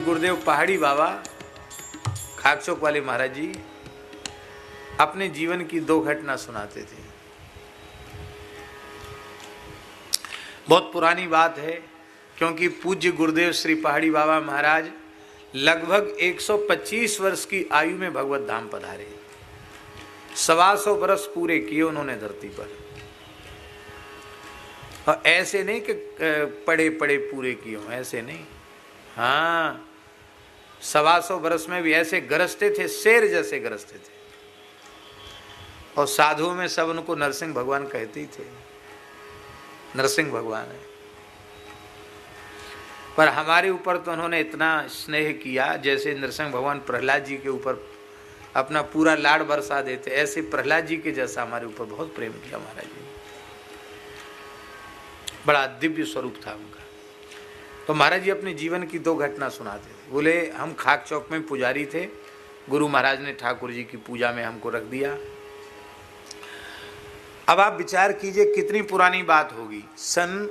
गुरुदेव पहाड़ी बाबा खाकचौक वाले महाराज जी अपने जीवन की दो घटना सुनाते थे। बहुत पुरानी बात है, क्योंकि पूज्य गुरुदेव श्री पहाड़ी बाबा महाराज लगभग 125 वर्ष की आयु में भगवत धाम पधारे। 125 वर्ष पूरे किए उन्होंने धरती पर। और ऐसे नहीं कि पड़े पड़े पूरे किए हों, ऐसे नहीं। हाँ, 125 वर्ष में भी ऐसे गरजते थे, शेर जैसे गरजते थे। और साधुओं में सब उनको नरसिंह भगवान कहते ही थे, नरसिंह भगवान है। पर हमारे ऊपर तो उन्होंने इतना स्नेह किया, जैसे नरसिंह भगवान प्रहलाद जी के ऊपर अपना पूरा लाड़ बरसा देते, ऐसे प्रहलाद जी के जैसा हमारे ऊपर बहुत प्रेम किया महाराज जी। बड़ा दिव्य स्वरूप था उनका। तो महाराज जी अपने जीवन की दो घटना सुनाते थे। बोले हम खाकचौक में पुजारी थे, गुरु महाराज ने ठाकुर जी की पूजा में हमको रख दिया। अब आप विचार कीजिए कितनी पुरानी बात होगी। सन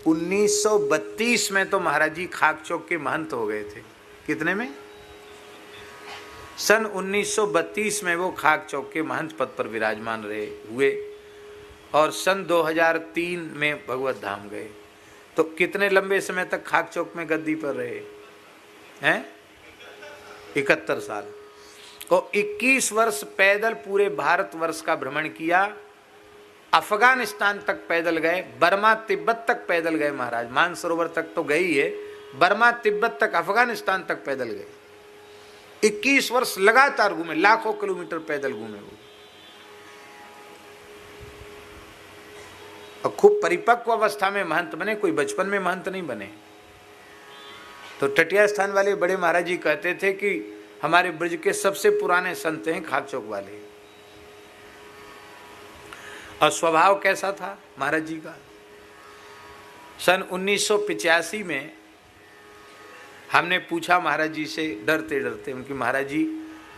1932 में तो महाराज जी खाकचौक के महंत हो गए थे। कितने में? सन 1932 में वो खाकचौक के महंत पद पर विराजमान हुए और सन 2003 में भगवत धाम गए। तो कितने लंबे समय तक खाकचौक में गद्दी पर रहे हैं? 71 साल। और 21 वर्ष पैदल पूरे भारतवर्ष का भ्रमण किया। अफगानिस्तान तक पैदल गए, बर्मा तिब्बत तक पैदल गए महाराज। मानसरोवर तक तो गए ही है, बर्मा तिब्बत तक, अफगानिस्तान तक पैदल गए। 21 वर्ष लगातार घूमे, लाखों किलोमीटर पैदल घूमे वो। और खूब परिपक्व अवस्था में महंत बने, कोई बचपन में महंत नहीं बने। तो टटिया स्थान वाले बड़े महाराज जी कहते थे कि हमारे ब्रज के सबसे पुराने संत हैं खाकचौक वाले। और स्वभाव कैसा था महाराज जी का? सन 1985 में हमने पूछा महाराज जी से डरते डरते उनकी, महाराज जी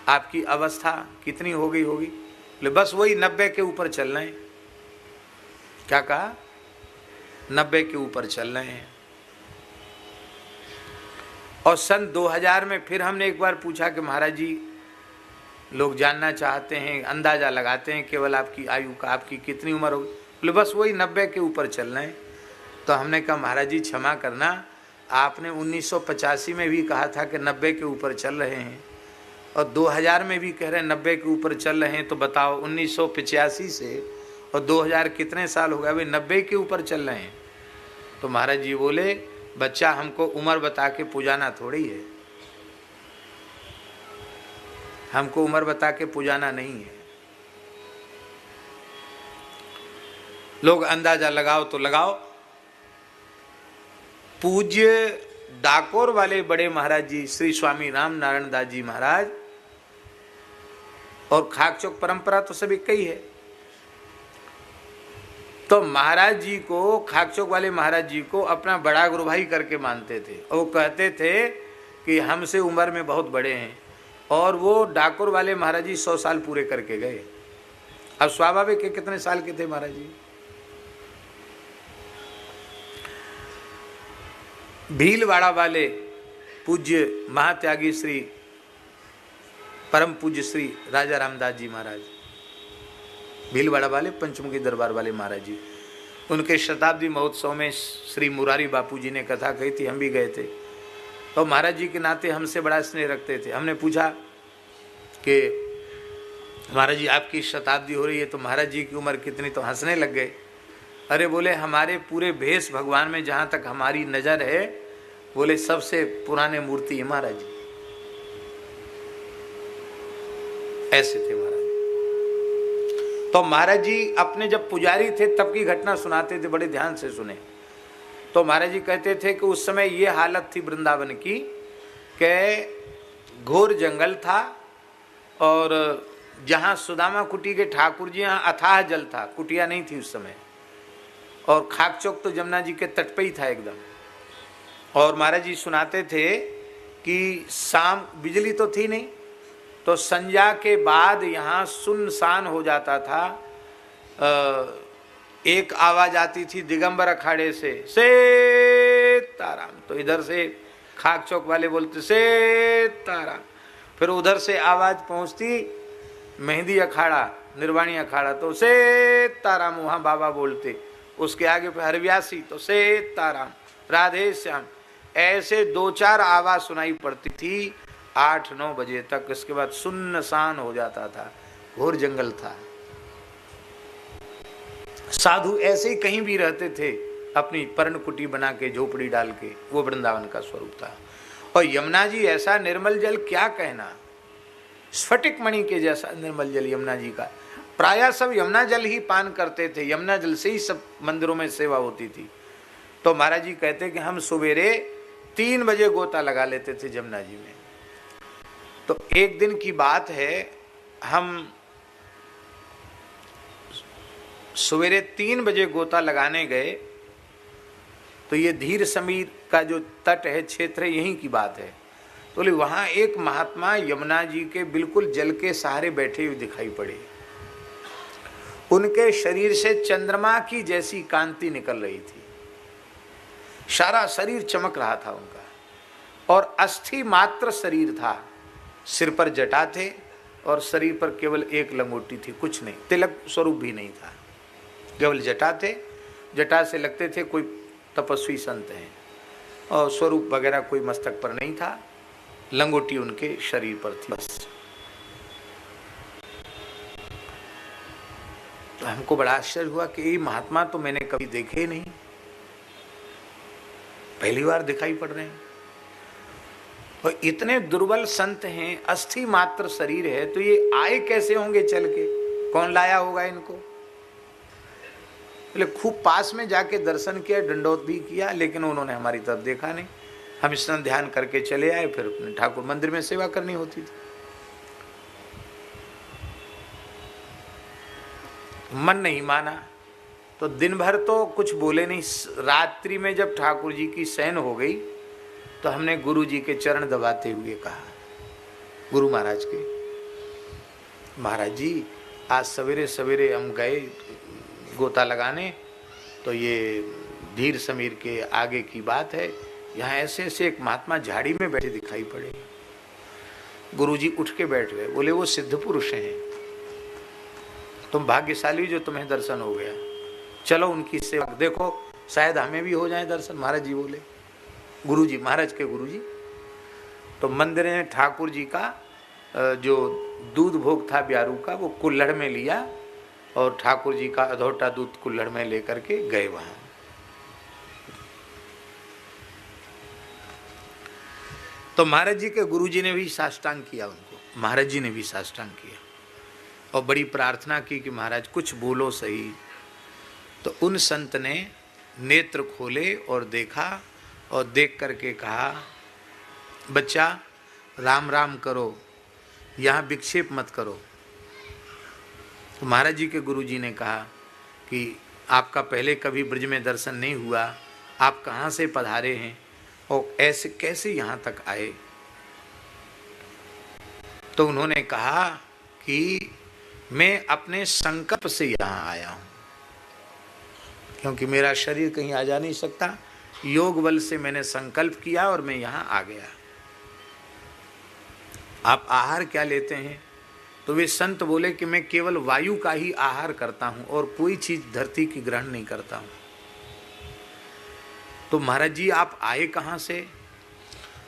आपकी अवस्था कितनी हो गई होगी? बोले बस वही 90 के ऊपर चल रहे हैं। क्या कहा? 90 के ऊपर चल रहे हैं। और सन 2000 में फिर हमने एक बार पूछा कि महाराज जी लोग जानना चाहते हैं, अंदाजा लगाते हैं केवल आपकी आयु का, आपकी कितनी उम्र होगी? बोले बस वही 90 के ऊपर चल रहे हैं। तो हमने कहा महाराज जी क्षमा करना, आपने 1985 में भी कहा था कि 90 के ऊपर चल रहे हैं और 2000 में भी कह रहे हैं 90 के ऊपर चल रहे हैं। तो बताओ 1985 से और 2000 कितने साल हो गए? भाई 90 के ऊपर चल रहे हैं। तो महाराज जी बोले बच्चा हमको उम्र बता के पुजाना थोड़ी है, हमको उम्र बता के पुजाना नहीं है। लोग अंदाजा लगाओ तो लगाओ। पूज्य डाकोर वाले बड़े महाराज जी श्री स्वामी राम नारायण दास जी महाराज, और खाकचौक परंपरा तो सभी कई है। तो महाराज जी को, खाकचौक वाले महाराज जी को अपना बड़ा गुरु भाई करके मानते थे। और वो कहते थे कि हमसे उम्र में बहुत बड़े हैं। और वो डाकोर वाले महाराज जी 100 साल पूरे करके गए। अब स्वाभाविक है कितने साल के थे महाराज जी? भीलवाड़ा वाले पूज्य महात्यागी श्री परम पूज्य श्री राजा रामदास जी महाराज, भीलवाड़ा वाले पंचमुखी दरबार वाले महाराज जी, उनके शताब्दी महोत्सव में श्री मुरारी बापू जी ने कथा कही थी, हम भी गए थे। तो महाराज जी के नाते हमसे बड़ा स्नेह रखते थे। हमने पूछा कि महाराज जी आपकी शताब्दी हो रही है तो महाराज जी की उम्र कितनी? तो हंसने लग गए। अरे बोले हमारे पूरे भेष भगवान में जहाँ तक हमारी नज़र है, बोले सबसे पुराने मूर्ति है महाराज जी। ऐसे थे महाराज। तो महाराज जी अपने जब पुजारी थे तब की घटना सुनाते थे, बड़े ध्यान से सुने। तो महाराज जी कहते थे कि उस समय ये हालत थी वृंदावन की कि घोर जंगल था और जहाँ सुदामा कुटी के ठाकुर जी, यहाँ अथाह जल था, कुटिया नहीं थी उस समय। और खाकचौक तो जमुना जी के तट पे ही था एकदम। और महाराज जी सुनाते थे कि शाम, बिजली तो थी नहीं, तो संध्या के बाद यहाँ सुनसान हो जाता था। एक आवाज आती थी दिगंबर अखाड़े से, सीताराम। तो इधर से खाक चौक वाले बोलते से तारा, फिर उधर से आवाज पहुंचती मेहंदी अखाड़ा, निर्वाणी अखाड़ा, तो से ताराम वहां बाबा बोलते, उसके आगे फिर हरव्यासी तो से ताराम, राधे श्याम, ऐसे 2-4 आवाज सुनाई पड़ती थी 8-9 बजे तक। इसके बाद सुन्नसान हो जाता था, घोर जंगल था। साधु ऐसे ही कहीं भी रहते थे, अपनी पर्णकुटी बना के, झोपड़ी डाल के, वो वृंदावन का स्वरूप था। और यमुना जी ऐसा निर्मल जल, क्या कहना, स्फटिक मणि के जैसा निर्मल जल यमुना जी का। प्रायः सब यमुना जल ही पान करते थे, यमुना जल से ही सब मंदिरों में सेवा होती थी। तो महाराज जी कहते कि हम सवेरे 3 बजे गोता लगा लेते थे यमुना जी में। तो एक दिन की बात है, हम सवेरे 3 बजे गोता लगाने गए, तो ये धीर समीर का जो तट है, क्षेत्र है, यहीं की बात है। तो वहां एक महात्मा यमुना जी के बिल्कुल जल के सहारे बैठे हुए दिखाई पड़े। उनके शरीर से चंद्रमा की जैसी कांति निकल रही थी, सारा शरीर चमक रहा था उनका, और अस्थि मात्र शरीर था। सिर पर जटा थे और शरीर पर केवल एक लंगोटी थी, कुछ नहीं, तिलक स्वरूप भी नहीं था, केवल जटा थे। जटा से लगते थे कोई तपस्वी संत हैं, और स्वरूप वगैरह कोई मस्तक पर नहीं था, लंगोटी उनके शरीर पर थी बस। तो हमको बड़ा आश्चर्य हुआ कि ये महात्मा तो मैंने कभी देखे ही नहीं, पहली बार दिखाई पड़ रहे हैं। और इतने दुर्बल संत हैं, अस्थि मात्र शरीर है, तो ये आए कैसे होंगे चल के, कौन लाया होगा इनको। बोले खूब पास में जाके दर्शन किया, दंडोत भी किया, लेकिन उन्होंने हमारी तरफ देखा नहीं। हम स्नान ध्यान करके चले आए, फिर अपने ठाकुर मंदिर में सेवा करनी होती थी। मन नहीं माना, तो दिन भर तो कुछ बोले नहीं। रात्रि में जब ठाकुर जी की शयन हो गई, तो हमने गुरु जी के चरण दबाते हुए कहा, गुरु महाराज के, महाराज जी आज सवेरे सवेरे हम गए गोता लगाने, तो ये धीर समीर के आगे की बात है, यहाँ ऐसे ऐसे एक महात्मा झाड़ी में बैठे दिखाई पड़े। गुरुजी उठ के बैठ गए, बोले वो सिद्ध पुरुष हैं, तुम भाग्यशाली जो तुम्हें दर्शन हो गया, चलो उनकी सेवा देखो, शायद हमें भी हो जाए दर्शन। महाराज जी बोले, गुरुजी, महाराज के गुरुजी। तो मंदिर में ठाकुर जी का जो दूध भोग था ब्यारू का, वो कुल्हड़ में लिया, और ठाकुर जी का अधौटा दूध कुल्हड़ में लेकर के गए वहां। तो महाराज जी के गुरुजी ने भी साष्टांग किया उनको, महाराज जी ने भी साष्टांग किया, और बड़ी प्रार्थना की कि महाराज कुछ बोलो सही। तो उन संत ने नेत्र खोले और देखा, और देख करके कहा, बच्चा राम राम करो, यहाँ विक्षेप मत करो। तो महाराज जी के गुरुजी ने कहा कि आपका पहले कभी ब्रज में दर्शन नहीं हुआ, आप कहाँ से पधारे हैं और ऐसे कैसे यहाँ तक आए। तो उन्होंने कहा कि मैं अपने संकल्प से यहाँ आया हूँ, क्योंकि मेरा शरीर कहीं आ जा नहीं सकता, योग बल से मैंने संकल्प किया और मैं यहाँ आ गया। आप आहार क्या लेते हैं? तो वे संत बोले कि मैं केवल वायु का ही आहार करता हूँ और कोई चीज धरती की ग्रहण नहीं करता हूँ। तो महाराज जी आप आए कहाँ से?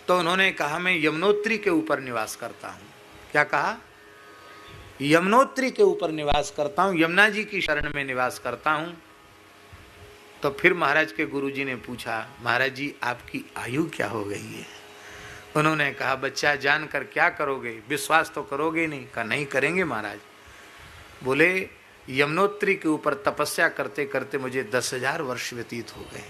तो उन्होंने कहा मैं यमुनोत्री के ऊपर निवास करता हूँ। क्या कहा? यमुनोत्री के ऊपर निवास करता हूँ, यमुना जी की शरण में निवास करता हूँ। तो फिर महाराज के गुरुजी ने पूछा, महाराज जी आपकी आयु क्या हो गई है? उन्होंने कहा, बच्चा जानकर क्या करोगे, विश्वास तो करोगे नहीं। कहा नहीं करेंगे महाराज। बोले यमुनोत्री के ऊपर तपस्या करते करते मुझे 10,000 वर्ष व्यतीत हो गए।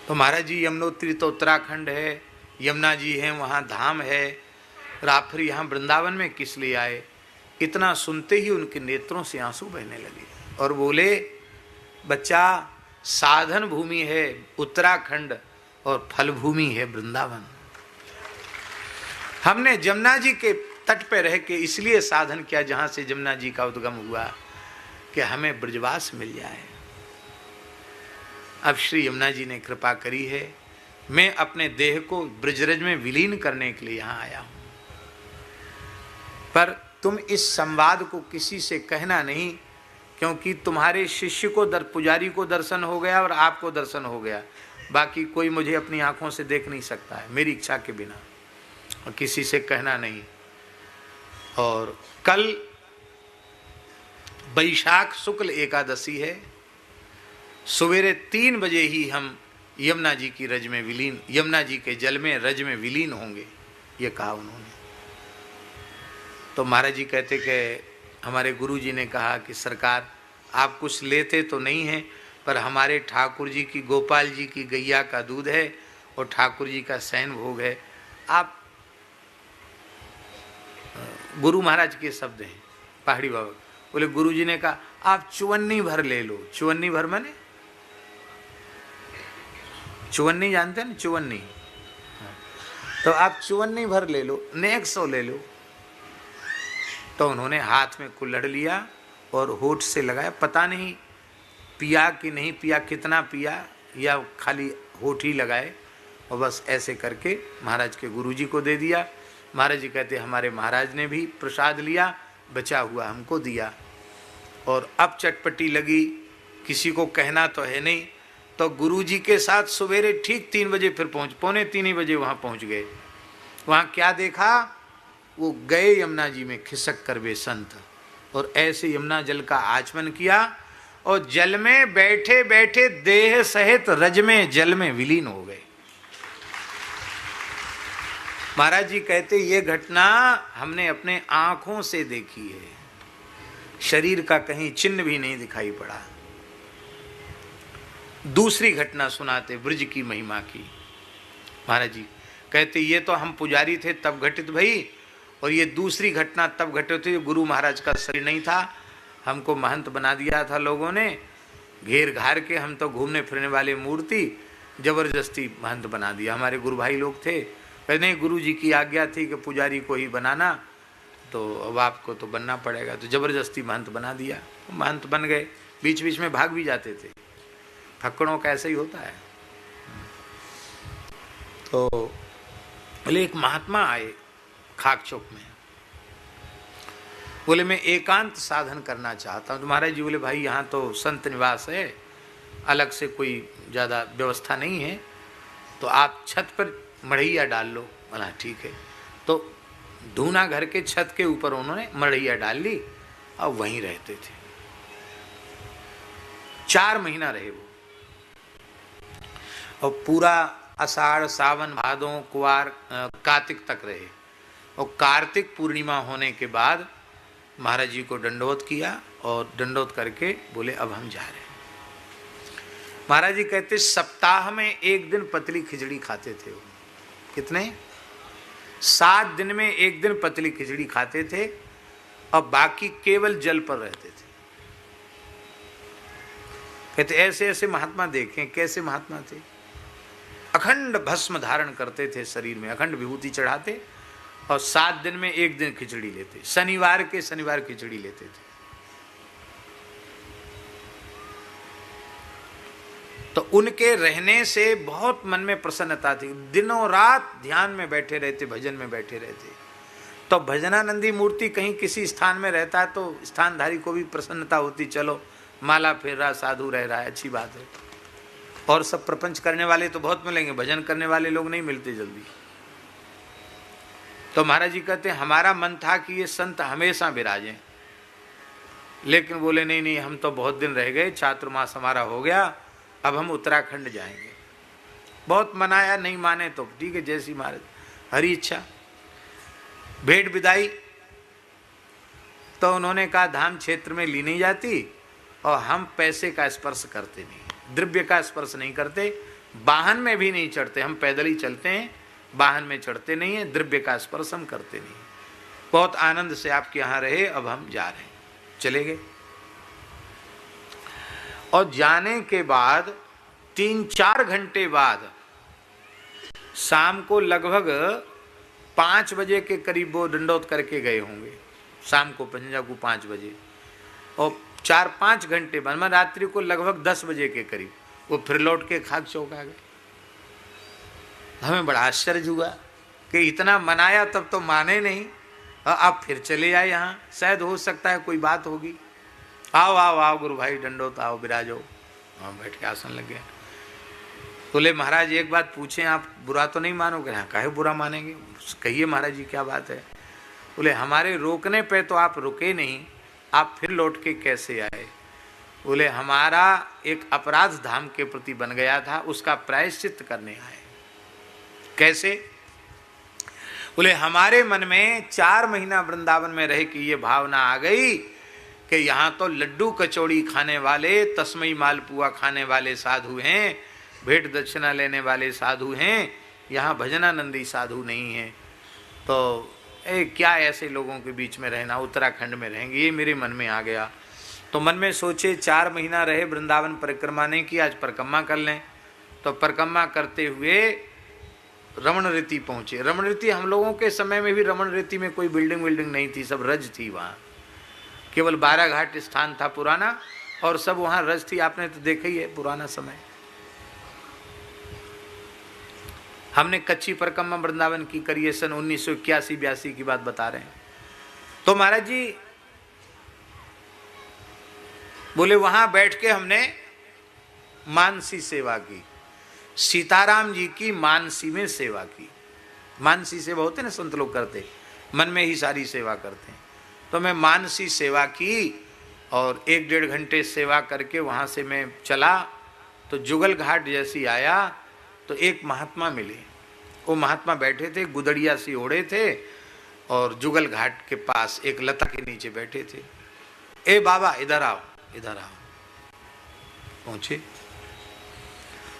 तो महाराज जी यमुनोत्री तो उत्तराखंड है, यमुना जी हैं, वहाँ धाम है, फिर यहाँ वृंदावन में किस लिए आए? इतना सुनते ही उनके नेत्रों से आंसू बहने लगे और बोले बच्चा साधन भूमि है उत्तराखंड और फल भूमि है वृंदावन। हमने जमुना जी के तट पे रह के इसलिए साधन किया जहाँ से जमुना जी का उद्गम हुआ कि हमें ब्रजवास मिल जाए। अब श्री यमुना जी ने कृपा करी है, मैं अपने देह को ब्रजरज में विलीन करने के लिए यहाँ आया हूँ। पर तुम इस संवाद को किसी से कहना नहीं, क्योंकि तुम्हारे शिष्य को पुजारी को दर्शन हो गया और आपको दर्शन हो गया, बाकी कोई मुझे अपनी आंखों से देख नहीं सकता है मेरी इच्छा के बिना, और किसी से कहना नहीं। और कल वैशाख शुक्ल एकादशी है, सवेरे 3 बजे ही हम यमुना जी की रज में विलीन, यमुना जी के जल में रज में विलीन होंगे, ये कहा उन्होंने। तो महाराज जी कहते कि हमारे गुरु जी ने कहा कि सरकार आप कुछ लेते तो नहीं हैं, पर हमारे ठाकुर जी की, गोपाल जी की गैया का दूध है और ठाकुर जी का शयन भोग है, आप, गुरु महाराज के शब्द हैं पहाड़ी बाबा बोले, गुरु जी ने कहा आप चुवन्नी भर ले लो। चुवन्नी भर माने, चुवन्नी जानते हैं ना, चुवन्नी, तो आप चुवन्नी भर ले लो, नेक 100 ले लो। तो उन्होंने हाथ में कुल्हड़ लिया और होठ से लगाया, पता नहीं पिया कि नहीं पिया, कितना पिया या खाली होठ ही लगाए, और बस ऐसे करके महाराज के गुरुजी को दे दिया। महाराज जी कहते हमारे महाराज ने भी प्रसाद लिया, बचा हुआ हमको दिया। और अब चटपटी लगी, किसी को कहना तो है नहीं, तो गुरुजी के साथ सवेरे ठीक 3 बजे फिर पौने 3 ही बजे वहाँ पहुँच गए। वहाँ क्या देखा, वो गए यमुना जी में खिसक कर वे संत, और ऐसे यमुना जल का आचमन किया, और जल में बैठे बैठे देह सहित रज में जल में विलीन हो गए। महाराज जी कहते ये घटना हमने अपने आंखों से देखी है, शरीर का कहीं चिन्ह भी नहीं दिखाई पड़ा। दूसरी घटना सुनाते ब्रज की महिमा की। महाराज जी कहते ये तो हम पुजारी थे तब घटित भई, और ये दूसरी घटना तब घटित हुई, गुरु महाराज का शरीर नहीं था, हमको महंत बना दिया था लोगों ने, घेर घार के, हम तो घूमने फिरने वाले मूर्ति, जबरदस्ती महंत बना दिया। हमारे गुरु भाई लोग थे, कहते नहीं गुरु जी की आज्ञा थी कि पुजारी को ही बनाना, तो अब आपको तो बनना पड़ेगा, तो जबरदस्ती महंत बना दिया। महंत बन गए, बीच बीच में भाग भी जाते थे, फक्कड़ों का ऐसा ही होता है। तो बोले एक महात्मा आए खाकचौक में, बोले मैं एकांत साधन करना चाहता हूँ। तो महाराज जी बोले भाई यहाँ तो संत निवास है, अलग से कोई ज़्यादा व्यवस्था नहीं है, तो आप छत पर मढ़ैया डाल लो। बोला ठीक है। तो धूना घर के छत के ऊपर उन्होंने मढ़ैया डाल ली और वहीं रहते थे। 4 महीना रहे वो, और पूरा आषाढ़ सावन भादों कुवार कार्तिक तक रहे, और कार्तिक पूर्णिमा होने के बाद महाराज जी को दंडोत किया, और दंडोत करके बोले अब हम जा रहे हैं। महाराज जी कहते सप्ताह में 1 दिन पतली खिचड़ी खाते थे वो। कितने? 7 दिन में 1 दिन पतली खिचड़ी खाते थे, और बाकी केवल जल पर रहते थे। कहते ऐसे ऐसे महात्मा देखें, कैसे महात्मा थे। अखंड भस्म धारण करते थे शरीर में, अखंड विभूति चढ़ाते, और 7 दिन में 1 दिन खिचड़ी लेते, शनिवार के शनिवार खिचड़ी लेते थे। तो उनके रहने से बहुत मन में प्रसन्नता थी, दिनों रात ध्यान में बैठे रहते, भजन में बैठे रहते। तो भजनानंदी मूर्ति कहीं किसी स्थान में रहता है तो स्थानधारी को भी प्रसन्नता होती, चलो माला फेर रहा, साधु रह रहा है, अच्छी बात है। और सब प्रपंच करने वाले तो बहुत मिलेंगे, भजन करने वाले लोग नहीं मिलते जल्दी। तो महाराज जी कहते हैं हमारा मन था कि ये संत हमेशा विराजें, लेकिन बोले नहीं नहीं, हम तो बहुत दिन रह गए, चातुर्मास हमारा हो गया, अब हम उत्तराखंड जाएंगे। बहुत मनाया, नहीं माने तो ठीक है, जैसी महाराज हरी इच्छा। भेंट विदाई तो उन्होंने कहा धाम क्षेत्र में ली नहीं जाती, और हम पैसे का स्पर्श करते नहीं, द्रव्य का स्पर्श नहीं करते, वाहन में भी नहीं चढ़ते, हम पैदल ही चलते हैं, वाहन में चढ़ते नहीं है, द्रव्य का स्पर्श हम करते नहीं। बहुत आनंद से आपके यहाँ रहे, अब हम जा रहे हैं। चले गए, और जाने के बाद 3-4 घंटे बाद शाम को लगभग 5 बजे के करीब वो दंडोत करके गए होंगे, शाम को पंजा को 5 बजे। और 4-5 घंटे बाद में रात्रि को लगभग 10 बजे के करीब वो फिर लौट के खाक चौक आ गए। हमें बड़ा आश्चर्य हुआ कि इतना मनाया तब तो माने नहीं, आप फिर चले आए यहाँ, शायद हो सकता है कोई बात होगी। आओ आओ आओ गुरु भाई दंडोत, आओ बिराजो। हम बैठ के आसन लग गए। बोले महाराज एक बात पूछें, आप बुरा तो नहीं मानोगे? हाँ, काहे बुरा मानेंगे, कहिए महाराज जी क्या बात है। बोले हमारे रोकने पे तो आप रुके नहीं, आप फिर लौट के कैसे आए? बोले हमारा एक अपराध धाम के प्रति बन गया था, उसका प्रायश्चित करने आए। कैसे? बोले हमारे मन में 4 महीना वृंदावन में रह के ये भावना आ गई कि यहाँ तो लड्डू कचौड़ी खाने वाले, तस्मई मालपुआ खाने वाले साधु हैं, भेंट दक्षिणा लेने वाले साधु हैं, यहाँ भजनानंदी साधु नहीं हैं। तो क्या ऐसे लोगों के बीच में रहना, उत्तराखंड में रहेंगे, ये मेरे मन में आ गया। तो मन में सोचे 4 महीना रहे वृंदावन परिक्रमा नहीं की, आज परिक्रमा कर लें। तो परिक्रमा करते हुए रमण रीति पहुँचे। रमण रीति हम लोगों के समय में भी रमण रीति में कोई बिल्डिंग नहीं थी, सब रज थी वहाँ, केवल 12 घाट स्थान था पुराना और सब वहाँ रज थी। आपने तो देखा ही है पुराना समय। हमने कच्ची परिक्रमा वृंदावन की करी है, सन 1981-82 की बात बता रहे हैं। तो महाराज जी बोले वहां बैठ के हमने मानसी सेवा की, सीताराम जी की मानसी में सेवा की। मानसी सेवा होते ना, संत लोग करते, मन में ही सारी सेवा करते हैं। तो मैं मानसी सेवा की और 1-1.5 घंटे सेवा करके वहाँ से मैं चला। तो जुगल घाट जैसी आया तो एक महात्मा मिले। वो महात्मा बैठे थे, गुदड़िया सी ओढ़े थे और जुगल घाट के पास एक लता के नीचे बैठे थे। ए बाबा इधर आओ, इधर आओ। पहुँचे।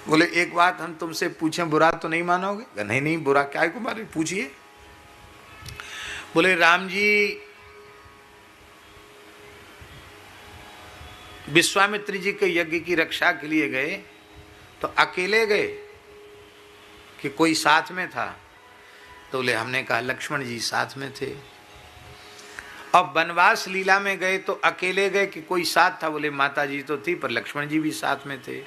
बोले एक बात हम तुमसे पूछें, बुरा तो नहीं मानोगे? नहीं नहीं, बुरा क्या को मारे, पूछिए। बोले राम जी विश्वामित्र जी के यज्ञ की रक्षा के लिए गए तो अकेले गए कि कोई साथ में था? तो बोले हमने कहा लक्ष्मण जी साथ में थे। अब वनवास लीला में गए तो अकेले गए कि कोई साथ था? बोले माता जी तो थी पर लक्ष्मण जी भी साथ में थे।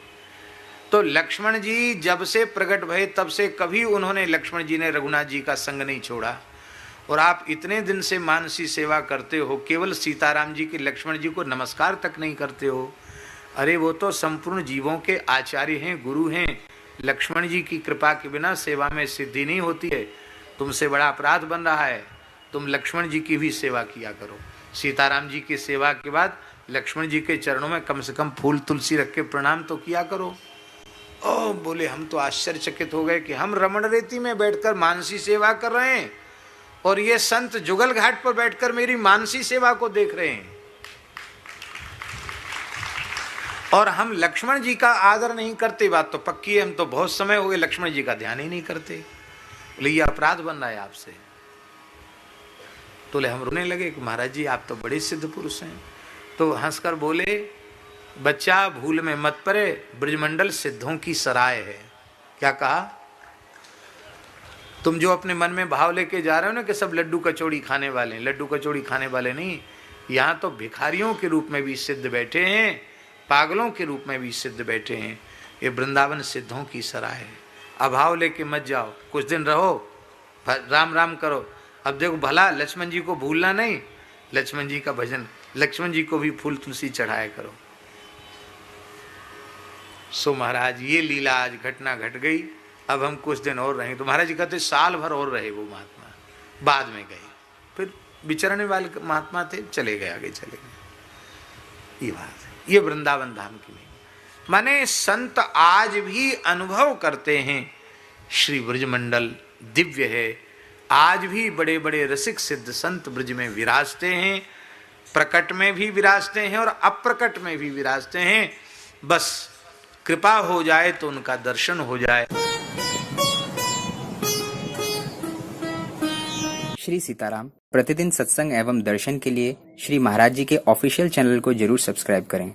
तो लक्ष्मण जी जब से प्रकट भये तब से कभी उन्होंने, लक्ष्मण जी ने रघुनाथ जी का संग नहीं छोड़ा। और आप इतने दिन से मानसी सेवा करते हो, केवल सीताराम जी के, लक्ष्मण जी को नमस्कार तक नहीं करते हो। अरे वो तो संपूर्ण जीवों के आचार्य हैं, गुरु हैं। लक्ष्मण जी की कृपा के बिना सेवा में सिद्धि नहीं होती है। तुमसे बड़ा अपराध बन रहा है, तुम लक्ष्मण जी की भी सेवा किया करो। सीताराम जी की सेवा के बाद लक्ष्मण जी के चरणों में कम से कम फूल तुलसी रख के प्रणाम तो किया करो। ओ बोले हम तो आश्चर्यचकित हो गए कि हम रमण रेती में बैठकर मानसी सेवा कर रहे हैं और ये संत जुगल घाट पर बैठकर मेरी मानसी सेवा को देख रहे हैं, और हम लक्ष्मण जी का आदर नहीं करते। बात तो पक्की है, हम तो बहुत समय हो गए लक्ष्मण जी का ध्यान ही नहीं करते। बोले ये अपराध बन रहा है आपसे। तो हम रोने लगे कि महाराज जी आप तो बड़े सिद्ध पुरुष हैं। तो हंसकर बोले बच्चा भूल में मत पड़े, ब्रजमंडल सिद्धों की सराय है। क्या कहा? तुम जो अपने मन में भाव लेके जा रहे हो ना कि सब लड्डू कचौड़ी खाने वाले हैं, लड्डू कचौड़ी खाने वाले नहीं, यहाँ तो भिखारियों के रूप में भी सिद्ध बैठे हैं, पागलों के रूप में भी सिद्ध बैठे हैं। ये वृंदावन सिद्धों की सराय है। अभाव लेके मत जाओ, कुछ दिन रहो, राम राम करो। अब देखो भला लक्ष्मण जी को भूलना नहीं, लक्ष्मण जी का भजन, लक्ष्मण जी को भी फूल तुलसी चढ़ाया करो। सो महाराज ये लीला आज घटना घट गई। अब हम कुछ दिन और रहेंगे। तो महाराज जी कहते साल भर और रहे वो महात्मा, बाद में गए, फिर विचरने वाले महात्मा थे, चले गए, आगे चले गए। ये बात है, ये वृंदावन धाम की नहीं। माने संत आज भी अनुभव करते हैं श्री ब्रजमंडल दिव्य है। आज भी बड़े बड़े रसिक सिद्ध संत ब्रज में विराजते हैं, प्रकट में भी विराजते हैं और अप्रकट में भी विराजते हैं। बस कृपा हो जाए तो उनका दर्शन हो जाए। श्री सीताराम प्रतिदिन सत्संग एवं दर्शन के लिए श्री महाराज जी के ऑफिशियल चैनल को जरूर सब्सक्राइब करें।